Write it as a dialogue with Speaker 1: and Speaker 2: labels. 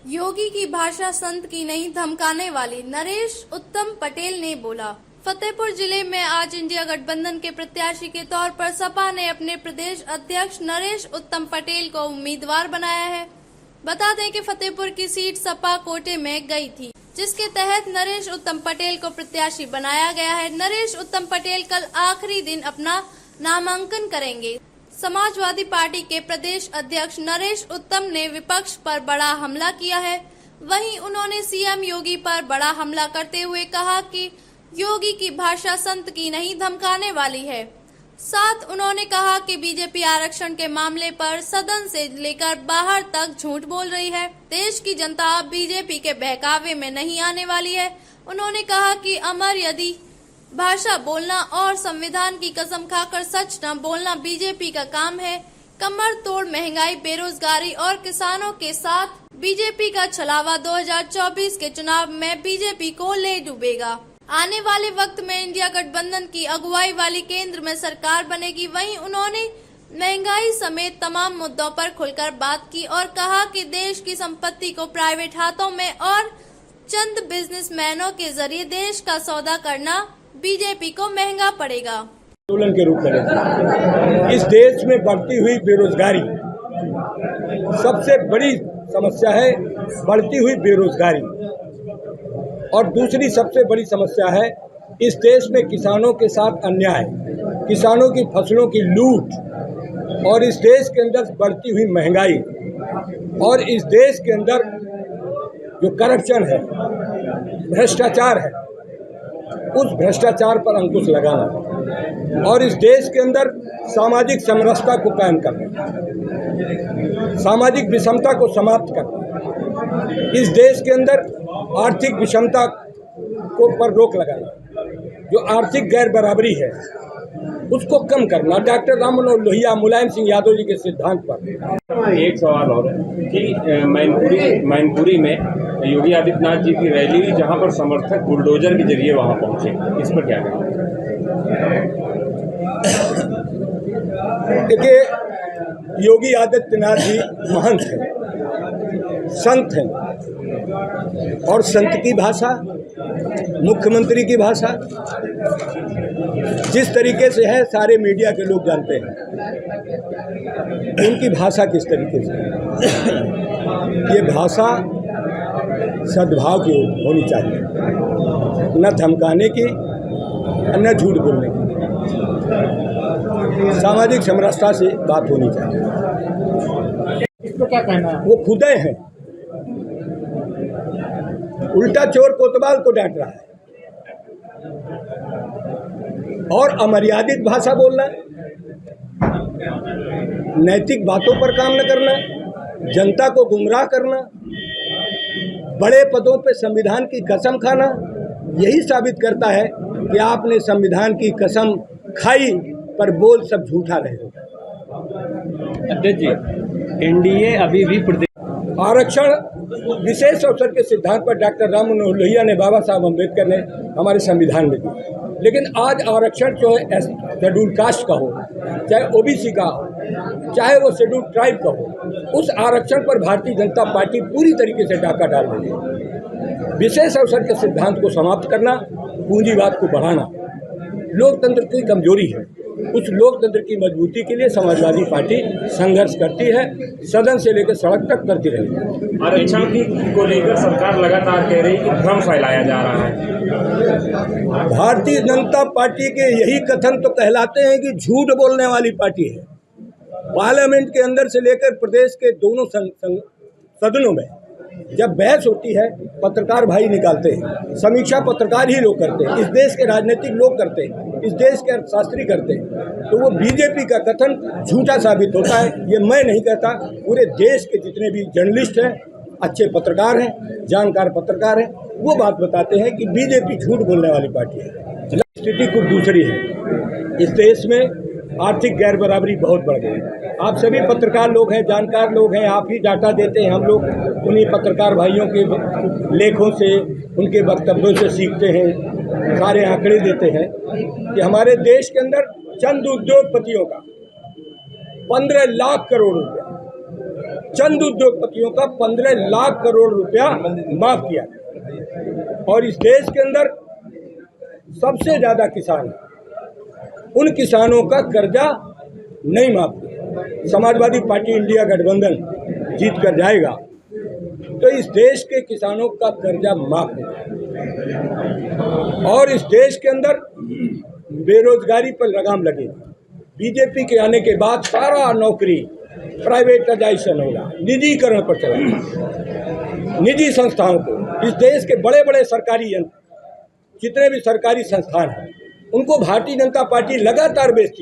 Speaker 1: योगी की भाषा संत की नहीं धमकाने वाली, नरेश उत्तम पटेल ने बोला। फतेहपुर जिले में आज इंडिया गठबंधन के प्रत्याशी के तौर पर सपा ने अपने प्रदेश अध्यक्ष नरेश उत्तम पटेल को उम्मीदवार बनाया है। बता दें कि फतेहपुर की सीट सपा कोटे में गई थी, जिसके तहत नरेश उत्तम पटेल को प्रत्याशी बनाया गया है। नरेश उत्तम पटेल कल आखिरी दिन अपना नामांकन करेंगे। समाजवादी पार्टी के प्रदेश अध्यक्ष नरेश उत्तम ने विपक्ष पर बड़ा हमला किया है। वहीं उन्होंने सीएम योगी पर बड़ा हमला करते हुए कहा कि योगी की भाषा संत की नहीं धमकाने वाली है। साथ उन्होंने कहा कि बीजेपी आरक्षण के मामले पर सदन से लेकर बाहर तक झूठ बोल रही है। देश की जनता अब बीजेपी के बहकावे में नहीं आने वाली है। उन्होंने कहा कि अमर यदि भाषा बोलना और संविधान की कसम खाकर सच न बोलना बीजेपी का काम है। कमर तोड़ महंगाई, बेरोजगारी और किसानों के साथ बीजेपी का छलावा 2024 के चुनाव में बीजेपी को ले डूबेगा। आने वाले वक्त में इंडिया गठबंधन की अगुवाई वाली केंद्र में सरकार बनेगी। वहीं उन्होंने महंगाई समेत तमाम मुद्दों पर खुलकर बात की और कहा कि देश की संपत्ति को प्राइवेट हाथों में और चंद बिजनेसमैनों के जरिए देश का सौदा करना बीजेपी को महंगा पड़ेगा।
Speaker 2: आंदोलन के रूप में इस देश में बढ़ती हुई बेरोजगारी सबसे बड़ी समस्या है। बढ़ती हुई बेरोजगारी और दूसरी सबसे बड़ी समस्या है इस देश में किसानों के साथ अन्याय, किसानों की फसलों की लूट और इस देश के अंदर बढ़ती हुई महंगाई और इस देश के अंदर जो करप्शन है, भ्रष्टाचार है, उस भ्रष्टाचार पर अंकुश लगाना और इस देश के अंदर सामाजिक समरसता को कायम करना, सामाजिक विषमता को समाप्त करना, इस देश के अंदर आर्थिक विषमता को पर रोक लगाना, जो आर्थिक गैर बराबरी है उसको कम करना। डॉक्टर राम मनोहर लोहिया, मुलायम सिंह यादव जी के सिद्धांत पर
Speaker 3: एक सवाल और है कि मैनपुरी में योगी आदित्यनाथ जी की रैली, जहां पर समर्थक बुलडोजर के जरिए वहां पहुंचे, इस पर क्या कहें?
Speaker 2: देखिए, योगी आदित्यनाथ जी महंत हैं, संत हैं और संत की भाषा, मुख्यमंत्री की भाषा जिस तरीके से है सारे मीडिया के लोग जानते हैं। उनकी भाषा किस तरीके से है, ये भाषा सद्भाव की होनी चाहिए, न धमकाने की न झूठ बोलने की, सामाजिक समरसता से बात होनी चाहिए।
Speaker 3: इसको क्या कहना है?
Speaker 2: वो खुदे हैं, उल्टा चोर कोतवाल को डांट रहा है और अमर्यादित भाषा बोलना, नैतिक बातों पर काम न करना, जनता को गुमराह करना, बड़े पदों पे संविधान की कसम खाना, यही साबित करता है कि आपने संविधान की कसम खाई पर बोल सब झूठा रहे हो।
Speaker 3: अध्यक्ष जी, एनडीए अभी भी
Speaker 2: आरक्षण विशेष अवसर के सिद्धांत पर डॉक्टर राम मनोहर लोहिया ने, बाबा साहब अम्बेडकर ने हमारे संविधान में दिया। लेकिन आज आरक्षण जो है शेड्यूल कास्ट का हो, चाहे ओबीसी का हो, चाहे वो शेड्यूल ट्राइब का हो, उस आरक्षण पर भारतीय जनता पार्टी पूरी तरीके से डाका डाल रही है। विशेष अवसर के सिद्धांत को समाप्त करना, पूंजीवाद को बढ़ाना लोकतंत्र की कमजोरी है। उस लोकतंत्र की मजबूती के लिए समाजवादी पार्टी संघर्ष करती है, सदन से लेकर सड़क तक करती रहेगी।
Speaker 3: आरक्षण को लेकर सरकार लगातार कह रही है कि भ्रम फैलाया जा रहा है।
Speaker 2: भारतीय जनता पार्टी के यही कथन तो कहलाते हैं कि झूठ बोलने वाली पार्टी है। पार्लियामेंट के अंदर से लेकर प्रदेश के दोनों सदनों में जब बहस होती है, पत्रकार भाई निकालते हैं, समीक्षा पत्रकार ही लोग करते हैं, इस देश के राजनीतिक लोग करते हैं, इस देश के अर्थशास्त्री करते हैं, तो वो बीजेपी का कथन झूठा साबित होता है। ये मैं नहीं कहता, पूरे देश के जितने भी जर्नलिस्ट हैं, अच्छे पत्रकार हैं, जानकार पत्रकार हैं, वो बात बताते हैं कि बीजेपी झूठ बोलने वाली पार्टी है। स्थिति कुछ दूसरी है। इस देश में आर्थिक गैर बराबरी बहुत बढ़ गई है। आप सभी पत्रकार लोग हैं, जानकार लोग हैं, आप ही डाटा देते हैं। हम लोग उन्हीं पत्रकार भाइयों के लेखों से, उनके वक्तव्यों से सीखते हैं, सारे आंकड़े देते हैं कि हमारे देश के अंदर चंद उद्योगपतियों का 15 लाख करोड़ रुपया चंद उद्योगपतियों का 15 लाख करोड़ रुपया माफ किया। और इस देश के अंदर सबसे ज्यादा किसान, उन किसानों का कर्जा नहीं माफ किया। समाजवादी पार्टी इंडिया गठबंधन जीत कर जाएगा तो इस देश के किसानों का कर्जा माफ होगा और इस देश के अंदर बेरोजगारी पर लगाम लगेगी। बीजेपी के आने के बाद सारा नौकरी प्राइवेटाइजेशन होगा, निजीकरण पर चलेगा। निजी संस्थाओं को, इस देश के बड़े बड़े सरकारी यंत्र, जितने भी सरकारी संस्थान हैं, उनको भारतीय जनता पार्टी लगातार बेचती